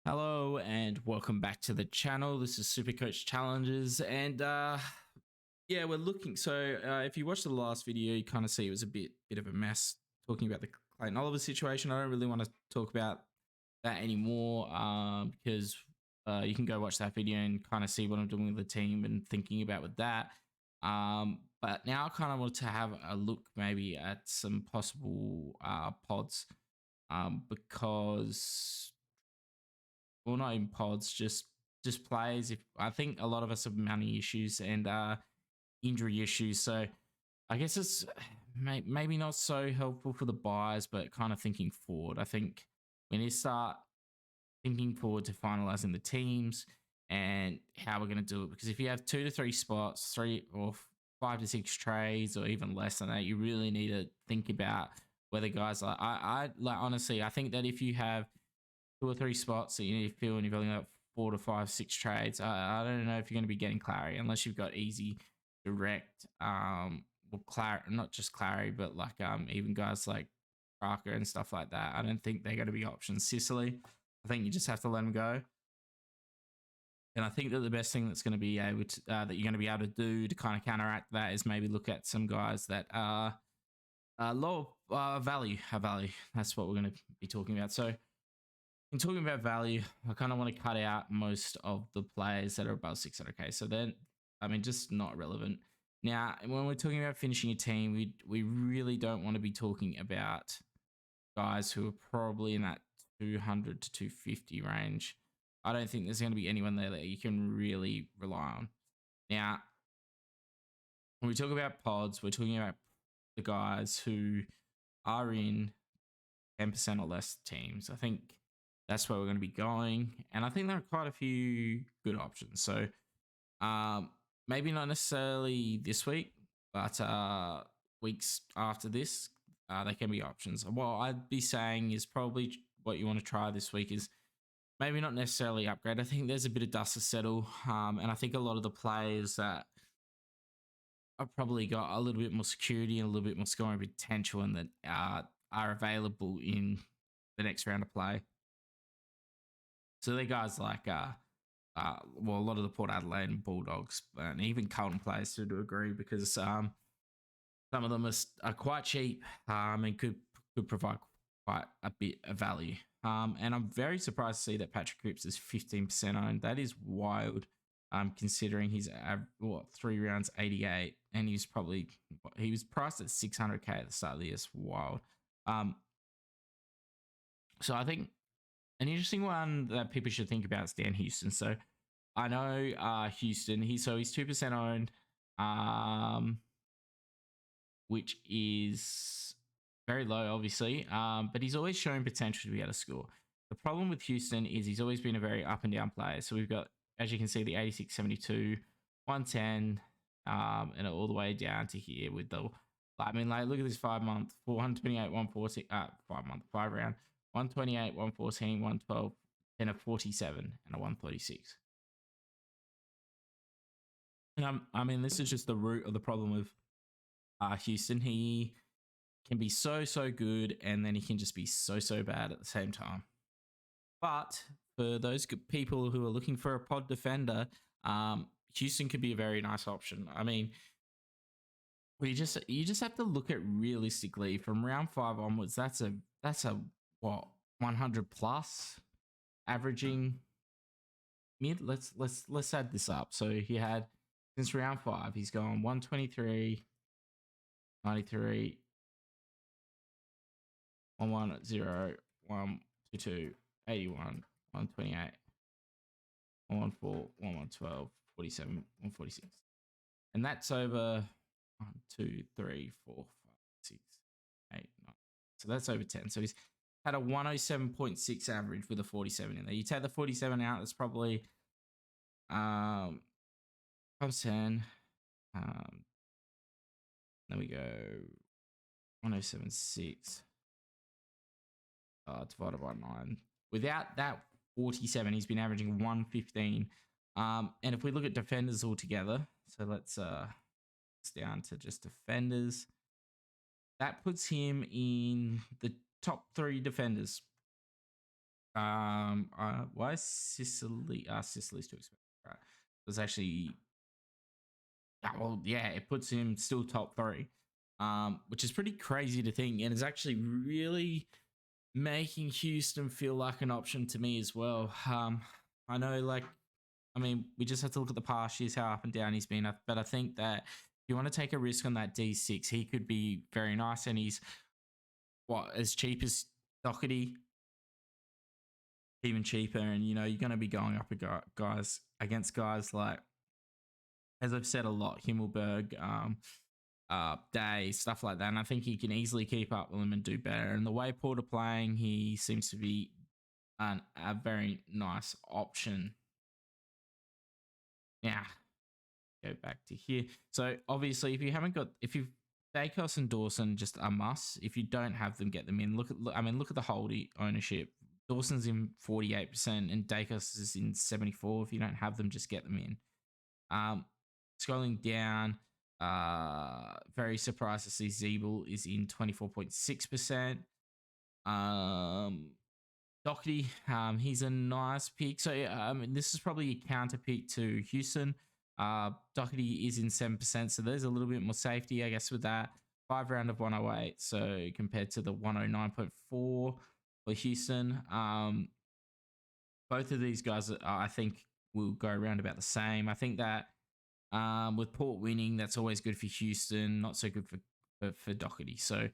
Hello and welcome back to the channel. This is Supercoach Challenges, and yeah, we're looking. So, if you watched the last video, you kind of see it was a bit of a mess talking about the Clayton Oliver situation. I don't really want to talk about that anymore because you can go watch that video and kind of see what I'm doing with the team and thinking about with that. But now I kind of want to have a look maybe at some possible pods because well, not in pods, just players. If I think a lot of us have money issues and injury issues, so I guess it's maybe not so helpful for the buyers, but kind of thinking forward. I think we need to start thinking forward to finalizing the teams and how we're going to do it. Because if you have 2 to 3 spots, 3 or 5 to 6 trades, or even less than that, you really need to think about whether guys like I like honestly. I think that if you have 2 or 3 spots that you need to fill and you've only got 4 to 5, 6 trades, I don't know if you're going to be getting Clary unless you've got easy, direct, well, Clary, not just Clary, but like even guys like Barker and stuff like that. I don't think they're going to be options. Sicily, I think you just have to let them go. And I think that the best thing that's going to be able to that you're going to be able to do to kind of counteract that is maybe look at some guys that are low value. That's what we're going to be talking about. So in talking about value, I kind of want to cut out most of the players that are above 600k. So then, I mean, just not relevant. Now, when we're talking about finishing a team, we really don't want to be talking about guys who are probably in that 200 to 250 range. I don't think there's going to be anyone there that you can really rely on. Now, when we talk about pods, we're talking about the guys who are in 10% or less teams. I think that's where we're going to be going. And I think there are quite a few good options. So maybe not necessarily this week, but weeks after this, they can be options. What I'd be saying is probably what you want to try this week is maybe not necessarily upgrade. I think there's a bit of dust to settle. And I think a lot of the players that have probably got a little bit more security and a little bit more scoring potential and that are available in the next round of play. So they're guys like, well, a lot of the Port Adelaide and Bulldogs, and even Carlton players to agree because some of them are quite cheap and could provide quite a bit of value. And I'm very surprised to see that Patrick Cripps is 15% owned. That is wild, considering he's 3 rounds 88, and he was priced at 600k at the start of the year. It's wild. So I think an interesting one that people should think about is Dan Houston. So I know Houston. He's 2% owned, which is very low, obviously. But he's always shown potential to be able to score. The problem with Houston is he's always been a very up and down player. So we've got, as you can see, the 86, 72, 110, and all the way down to here with the. I mean, like, look at this 5-month, 128, 114, 5 round, 128, 114, 112, then a 47 and a 136. And I mean, this is just the root of the problem with Houston. He can be so good, and then he can just be so bad at the same time. But for those people who are looking for a pod defender, Houston could be a very nice option. I mean, you just have to look at realistically from round 5 onwards. That's a what 100 plus averaging mid. Let's add this up. So he had since round 5, he's gone 123, 93, 110, 122, 81, 128, 114, 112, 47, 146. And that's over 1, 2, 3, 4, 5, 6, 8, 9. So that's over 10. So he's had a 107.6 average with a 47 in there. You take the 47 out, that's probably times 10. There we go. 107.6 divided by 9. Without that 47, he's been averaging 115. And if we look at defenders altogether, so let's down to just defenders. That puts him in the top 3 defenders. Why is Sicily? Sicily's too expensive. Right. It's actually, yeah, well, yeah, it puts him still top three, which is pretty crazy to think, and it's actually really making Houston feel like an option to me as well. I know, like, I mean, we just have to look at the past years, how up and down he's been. But I think that if you want to take a risk on that D6, he could be very nice, and he's what as cheap as Doherty, even cheaper. And you're going to be going up guys against guys like, as I've said a lot, Himmelberg, Day, stuff like that. And I think he can easily keep up with them and do better. And the way Porter playing, he seems to be a very nice option. Now, go back to here. So obviously, if you've Dacos and Dawson just a must. If you don't have them, get them in. Look at the Holdy ownership. Dawson's in 48% and Dacos is in 74. If you don't have them, just get them in. Scrolling down, very surprised to see Zeeble is in 24.6%. Doherty, he's a nice pick. So this is probably a counter pick to Houston. Doherty is in 7%, so there's a little bit more safety, I guess, with that. 5 round of 108, so compared to the 109.4 for Houston. Both of these guys, I think, will go around about the same. I think that with Port winning, that's always good for Houston, not so good for Doherty. So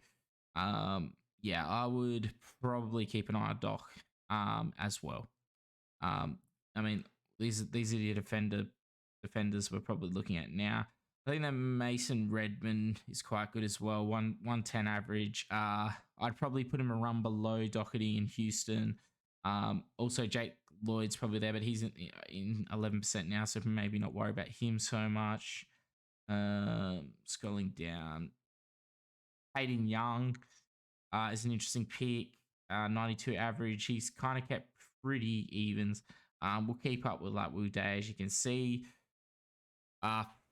yeah, I would probably keep an eye on Doc as well. I mean, these are the defenders we're probably looking at now. I think that Mason Redmond is quite good as well. 110 average. I'd probably put him a run below Doherty in Houston. Also Jake Lloyd's probably there, but he's in 11% now, so maybe not worry about him so much. Scrolling down, Hayden Young is an interesting pick. 92 average. He's kind of kept pretty evens. We'll keep up with like Wu Day, as you can see.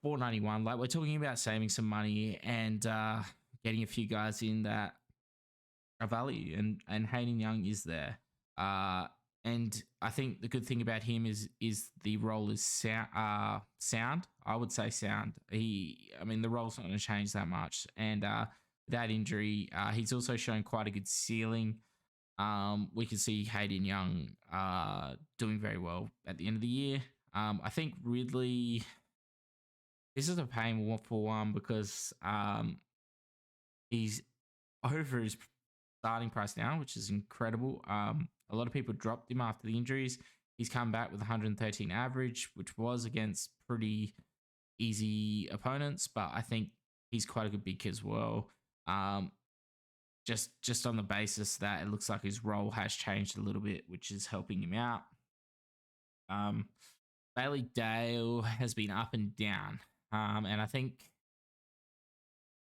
491. Like, we're talking about saving some money and getting a few guys in that are value, and Hayden Young is there. And I think the good thing about him is the role is sound. I would say sound. The role's not going to change that much, and without injury, he's also shown quite a good ceiling. We can see Hayden Young doing very well at the end of the year. I think Ridley, this is a pain for one because he's over his starting price now, which is incredible. A lot of people dropped him after the injuries. He's come back with 113 average, which was against pretty easy opponents, but I think he's quite a good pick as well. Just on the basis that it looks like his role has changed a little bit, which is helping him out. Bailey Dale has been up and down, and I think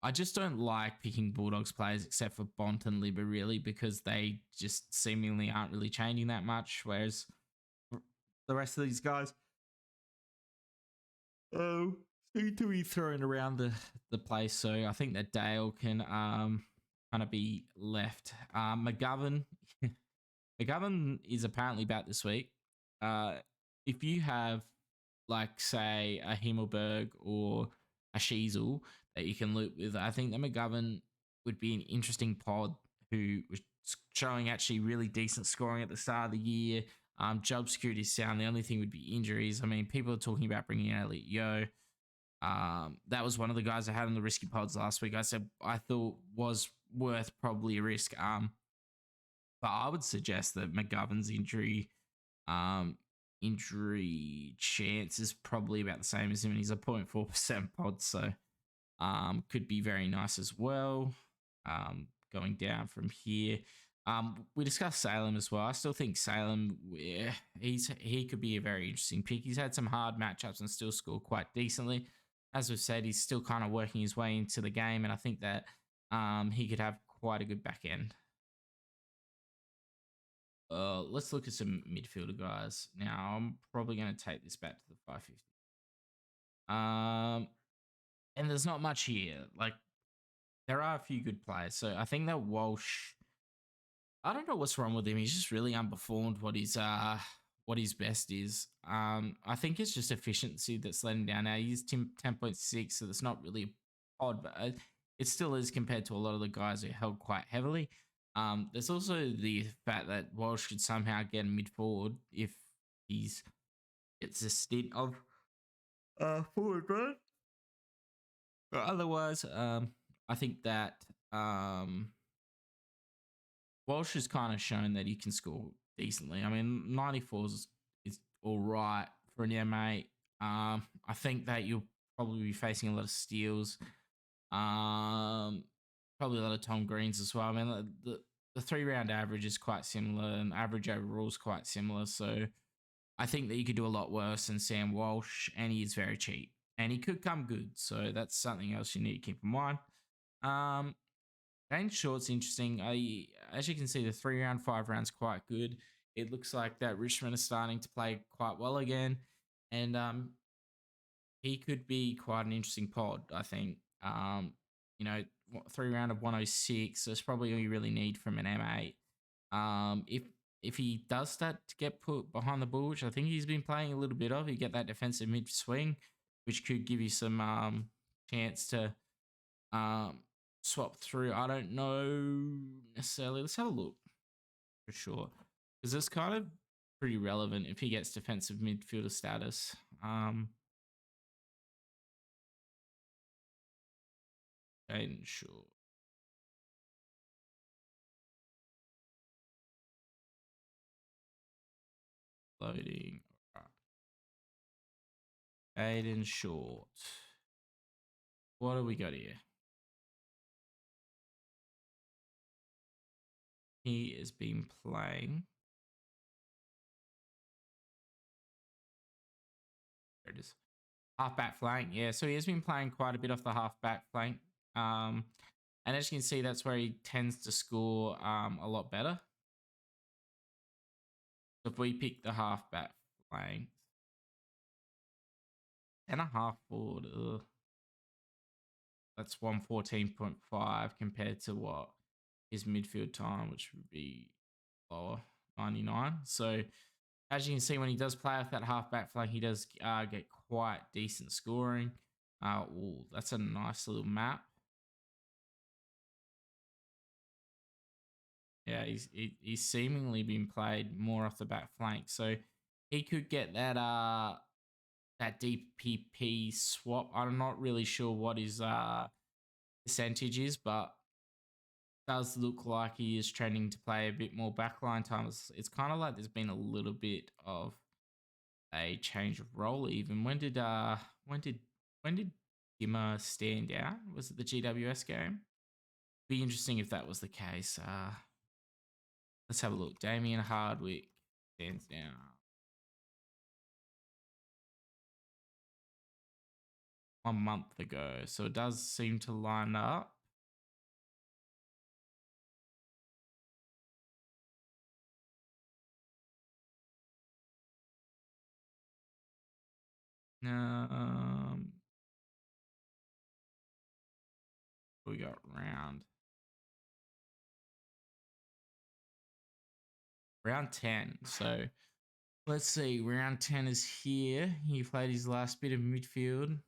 I just don't like picking Bulldogs players except for Bont and Libba, really, because they just seemingly aren't really changing that much, whereas the rest of these guys seem to be thrown around the place. So I think that Dale can kind of be left. McGovern McGovern is apparently back this week. If you have, like, say, a Himmelberg or a Sheasel that you can loop with, I think that McGovern would be an interesting pod who was showing actually really decent scoring at the start of the year. Job security is sound. The only thing would be injuries. I mean, people are talking about bringing in Elliot Yo. That was one of the guys I had on the risky pods last week. I thought was worth probably a risk. But I would suggest that McGovern's injury chance is probably about the same as him, and he's a 0.4% pod, so could be very nice as well. Going down from here, we discussed Salem as well. I still think Salem, he could be a very interesting pick. He's had some hard matchups and still scored quite decently. As we've said, he's still kind of working his way into the game, and I think that he could have quite a good back end. Let's look at some midfielder guys. Now, I'm probably going to take this back to the 550. And there's not much here. Like, there are a few good players. So I think that Walsh, I don't know what's wrong with him. He's just really underperformed what his best is. I think it's just efficiency that's letting down. Now he's 10.6, so that's not really a pod, but it still is compared to a lot of the guys who held quite heavily. There's also the fact that Walsh could somehow get a mid forward if he's gets a stint of forward run. But otherwise, I think that Walsh has kind of shown that he can score decently. I mean, 94 is all right for an M8. I think that you'll probably be facing a lot of steals. Probably a lot of Tom Greens as well. I mean, the 3 round average is quite similar, and average overall is quite similar. So I think that you could do a lot worse than Sam Walsh, and he is very cheap, and he could come good. So that's something else you need to keep in mind. Dane Short's interesting. As you can see, the 3 round, 5 rounds quite good. It looks like that Richmond is starting to play quite well again, and he could be quite an interesting pod. I think. 3 round of 106. That's probably all you really need from an M8. If he does start to get put behind the ball, which I think he's been playing a little bit of, you get that defensive mid swing, which could give you some chance to swap through. I don't know necessarily. Let's have a look for sure, because it's kind of pretty relevant if he gets defensive midfielder status. Jaden Short. Loading. Aiden Short. What do we got here? He has been playing. There it is. Half-back flank. Yeah, so he has been playing quite a bit off the half-back flank. And as you can see, that's where he tends to score a lot better. So if we pick the half-back flank, 10.5 forward, that's 114.5 compared to what his midfield time, which would be lower, 99. So as you can see, when he does play off that half-back flank, he does get quite decent scoring. That's a nice little map. Yeah, he's seemingly been played more off the back flank, so he could get that DPP swap. I'm not really sure what his percentage is, but does look like he is trending to play a bit more backline time. It's kind of like there's been a little bit of a change of role. Even when did Dimmer stand out? Was it the GWS game? Be interesting if that was the case. Let's have a look. Damien Hardwick stands down 1 month ago, so it does seem to line up. We got round 10. So let's see. Round 10 is here. He played his last bit of midfield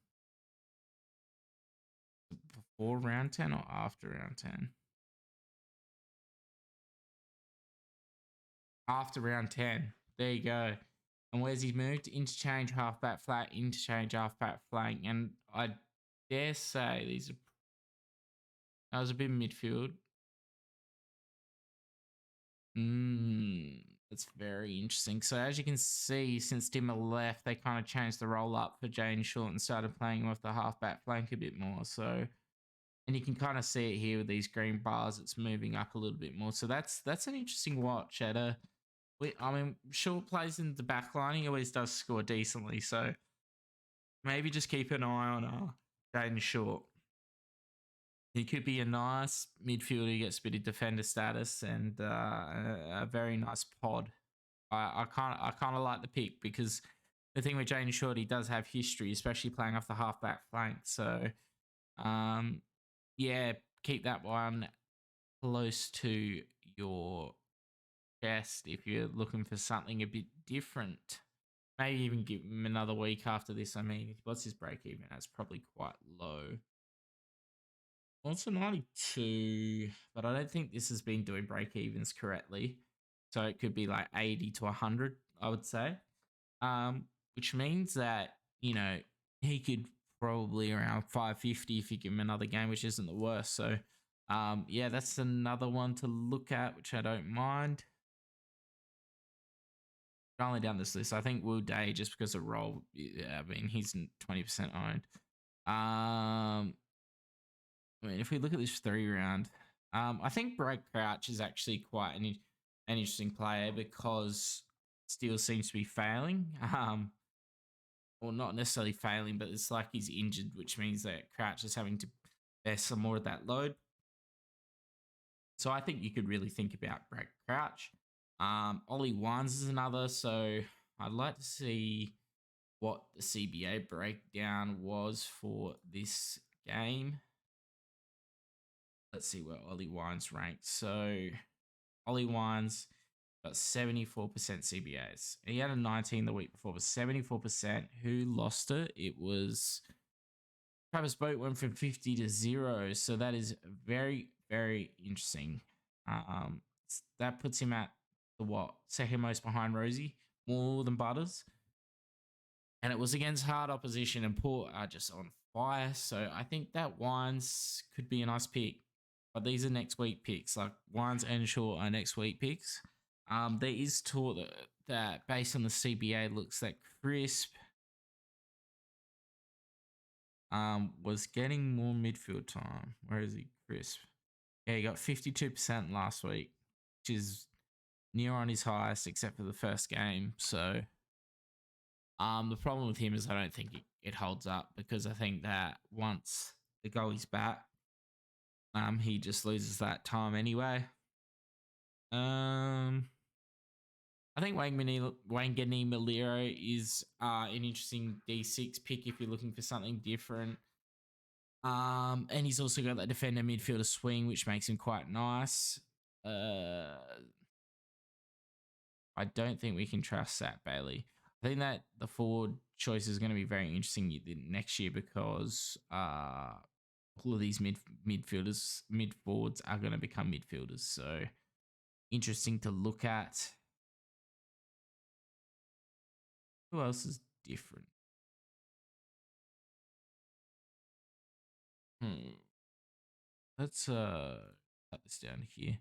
before round 10 or after round 10? After round 10. There you go. And where's he moved? Interchange halfback flat, interchange halfback flank. And I dare say that was a bit midfield. That's very interesting. So as you can see, since Dimmer left, they kind of changed the roll up for Jane Short and started playing with the halfback flank a bit more. So, and you can kind of see it here with these green bars. It's moving up a little bit more. So that's an interesting watch. Short plays in the back line. He always does score decently. So maybe just keep an eye on Jaden Short. He could be a nice midfielder. He gets a bit of defender status and a very nice pod. I kind of like the pick because the thing with Jaden Short, he does have history, especially playing off the halfback flank. So, yeah, keep that one close to your chest if you're looking for something a bit different. Maybe even give him another week after this. I mean, what's his break even? That's probably quite low. Well, it's a 92, but I don't think this has been doing break evens correctly. So it could be like 80 to 100, I would say. Which means that, he could probably around 550 if you give him another game, which isn't the worst. So, yeah, that's another one to look at, which I don't mind. Only down this list, I think Will Day, just because of role, yeah, I mean, he's 20% owned. I mean, if we look at this 3 round, I think Brad Crouch is actually quite an interesting player because Steele seems to be failing. Or not necessarily failing, but it's like he's injured, which means that Crouch is having to bear some more of that load. So I think you could really think about Brad Crouch. Ollie Wines is another. So I'd like to see what the CBA breakdown was for this game. Let's see where Ollie Wines ranked. So Ollie Wines got 74% CBAs. He had a 19 the week before, but 74%. Who lost it? It was Travis Boat went from 50 to 0. So that is very, very interesting. That puts him at the what? Second most behind Rosie, more than Butters. And it was against hard opposition, and Port are just on fire. So I think that Wines could be a nice pick. But these are next week picks. Like Wines and Shaw are next week picks. There is talk that based on the CBA looks that Crisp was getting more midfield time. Where is he? Crisp. Yeah, he got 52% last week, which is near on his highest except for the first game. So the problem with him is I don't think it holds up because I think that once the goalie's back, he just loses that time anyway. I think Wangani Maliro is an interesting D6 pick if you're looking for something different. And he's also got that defender midfielder swing, which makes him quite nice. I don't think we can trust Zach Bailey. I think that the forward choice is going to be very interesting next year because all of these mid forwards are going to become midfielders. So interesting to look at. Who else is different? Let's cut this down here.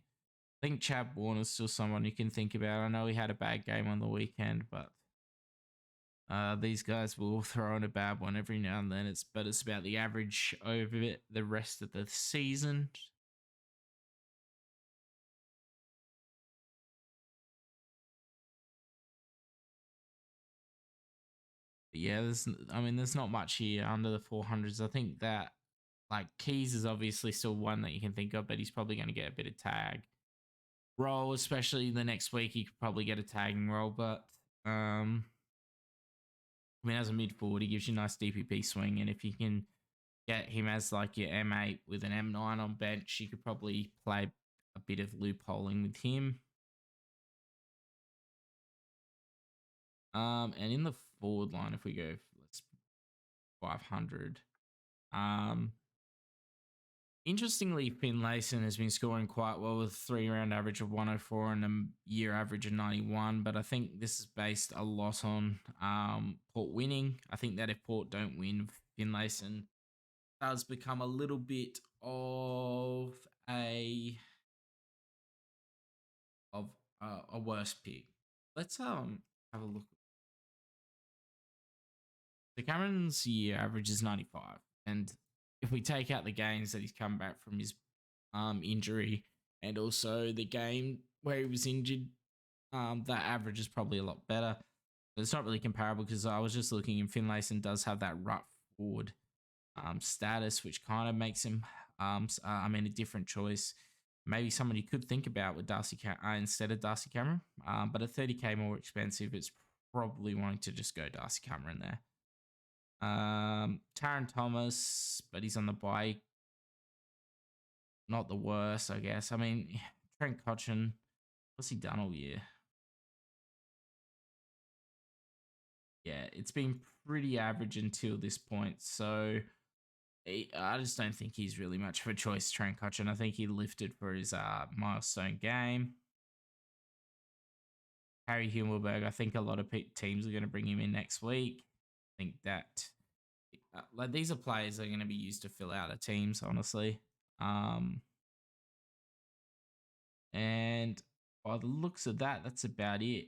I think Chad Warner's still someone you can think about. I know he had a bad game on the weekend, but these guys will throw in a bad one every now and then. It's about the average over it the rest of the season. But yeah, there's not much here under the 400s. I think that like Keys is obviously still one that you can think of, but he's probably going to get a bit of tag role, especially the next week. He could probably get a tagging role, but I mean, as a mid forward, he gives you a nice DPP swing, and if you can get him as like your M8 with an M9 on bench, you could probably play a bit of loopholing with him. And in the forward line, if we go, let's 500. Interestingly, Finlayson has been scoring quite well with a 3-round average of 104 and a year average of 91. But I think this is based a lot on Port winning. I think that if Port don't win, Finlayson does become a little bit of a worse pick. Let's have a look. So Cameron's year average is 95, and if we take out the games that he's come back from his injury and also the game where he was injured, that average is probably a lot better. But it's not really comparable because I was just looking, and Finlayson does have that rut forward status, which kind of makes him, a different choice. Maybe someone you could think about with instead of Darcy Cameron. But at 30k more expensive, it's probably wanting to just go Darcy Cameron there. Taron Thomas, but he's on the bike. Not the worst, I guess. I mean, Trent Cotchin, What's he done all year? Yeah, it's been pretty average until this point. So I just don't think he's really much of a choice to try and catch. And I think he lifted for his milestone game. Harry Himmelberg, I think a lot of teams are going to bring him in next week. I think that like these are players that are going to be used to fill out a teams, honestly. And by the looks of that, that's about it.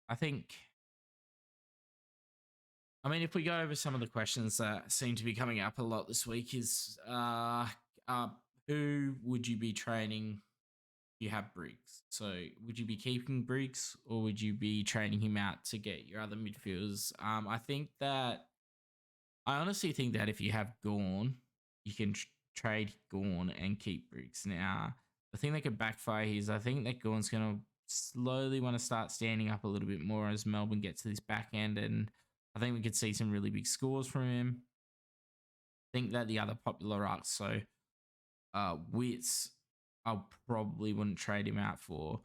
I think. I mean, if we go over some of the questions that seem to be coming up a lot this week, is who would you be training if you have Briggs? So would you be keeping Briggs or would you be training him out to get your other midfielders? I honestly think that if you have Gorn, you can trade Gorn and keep Briggs. Now, the thing that could backfire is I think that Gorn's going to slowly want to start standing up a little bit more as Melbourne gets to this back end, and I think we could see some really big scores from him. I think that the other popular arcs, so Wits, I probably wouldn't trade him out for.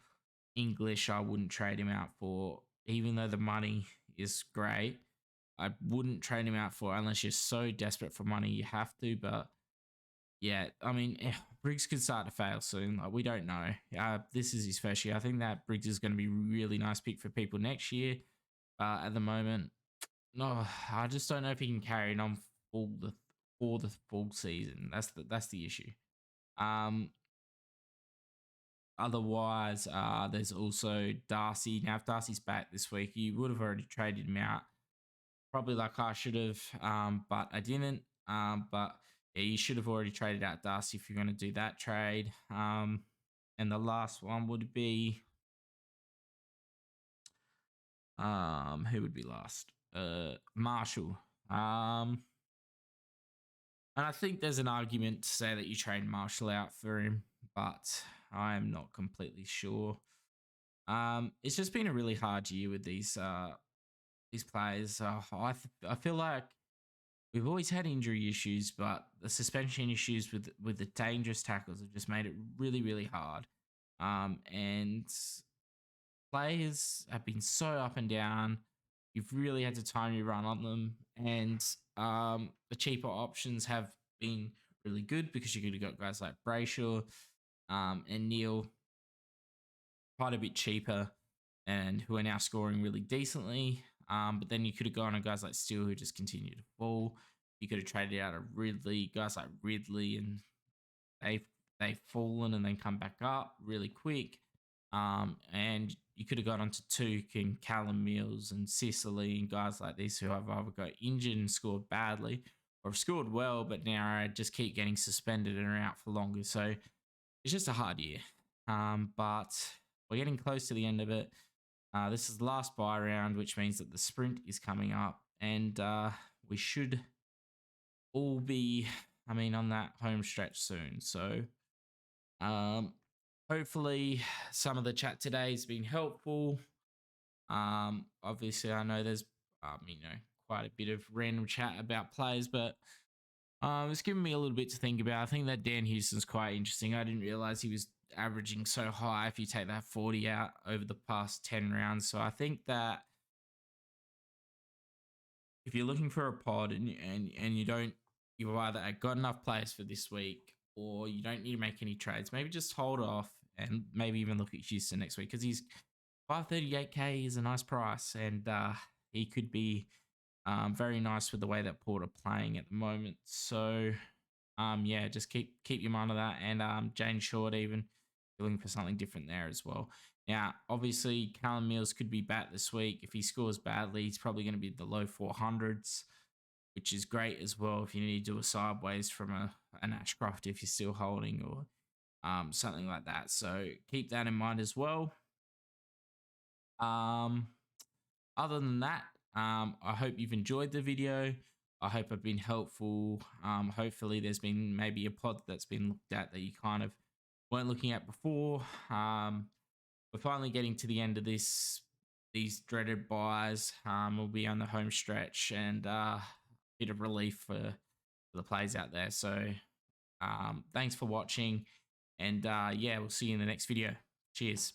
English, I wouldn't trade him out for, even though the money is great. I wouldn't trade him out for unless you're so desperate for money you have to. But yeah, I mean, Briggs could start to fail soon. Like, we don't know. This is his first year. I think that Briggs is going to be a really nice pick for people next year. At the moment, no, I just don't know if he can carry it on for the full season. That's the issue. Otherwise, there's also Darcy. Now, if Darcy's back this week, you would have already traded him out. Probably like I should have, but I didn't. But yeah, you should have already traded out Darcy if you're going to do that trade. And the last one would be, who would be last? Marshall. And I think there's an argument to say that you trade Marshall out for him, but I'm not completely sure. It's just been a really hard year with these players. I feel like we've always had injury issues, but the suspension issues with the dangerous tackles have just made it really, really hard. And players have been so up and down. You've really had to time your run on them, and the cheaper options have been really good because you could have got guys like Brayshaw and Neil quite a bit cheaper, and who are now scoring really decently. But then you could have gone on guys like Steele who just continue to fall. You could have traded out of Ridley, guys like Ridley, and they've fallen and then come back up really quick. And you could have got onto Tuke and Callum Mills and Sicily and guys like this who have either got injured and scored badly or have scored well, but now just keep getting suspended and are out for longer. So it's just a hard year. But we're getting close to the end of it. This is the last buy round, which means that the sprint is coming up, and we should all be, on that home stretch soon. So hopefully some of the chat today has been helpful. Obviously, I know there's, quite a bit of random chat about players, but it's given me a little bit to think about. I think that Dan Houston's quite interesting. I didn't realize he was averaging so high if you take that 40 out over the past 10 rounds. So I think that if you're looking for a pod and you've either got enough players for this week or you don't need to make any trades, maybe just hold off and maybe even look at Houston next week because he's 538k is a nice price, and he could be very nice with the way that Port are playing at the moment. So yeah, just keep your mind on that. And Jane Short, even looking for something different there as well. Now, obviously, Callum Mills could be back this week. If he scores badly, he's probably going to be the low 400s, which is great as well if you need to do a sideways from an Ashcroft if you're still holding or something like that. So keep that in mind as well. Other than that, I hope you've enjoyed the video. I hope I've been helpful. Hopefully there's been maybe a pod that's been looked at that you kind of weren't looking at before. We're finally getting to the end of these dreaded buys. We'll be on the home stretch, and a bit of relief for the players out there. So thanks for watching, and yeah, we'll see you in the next video. Cheers.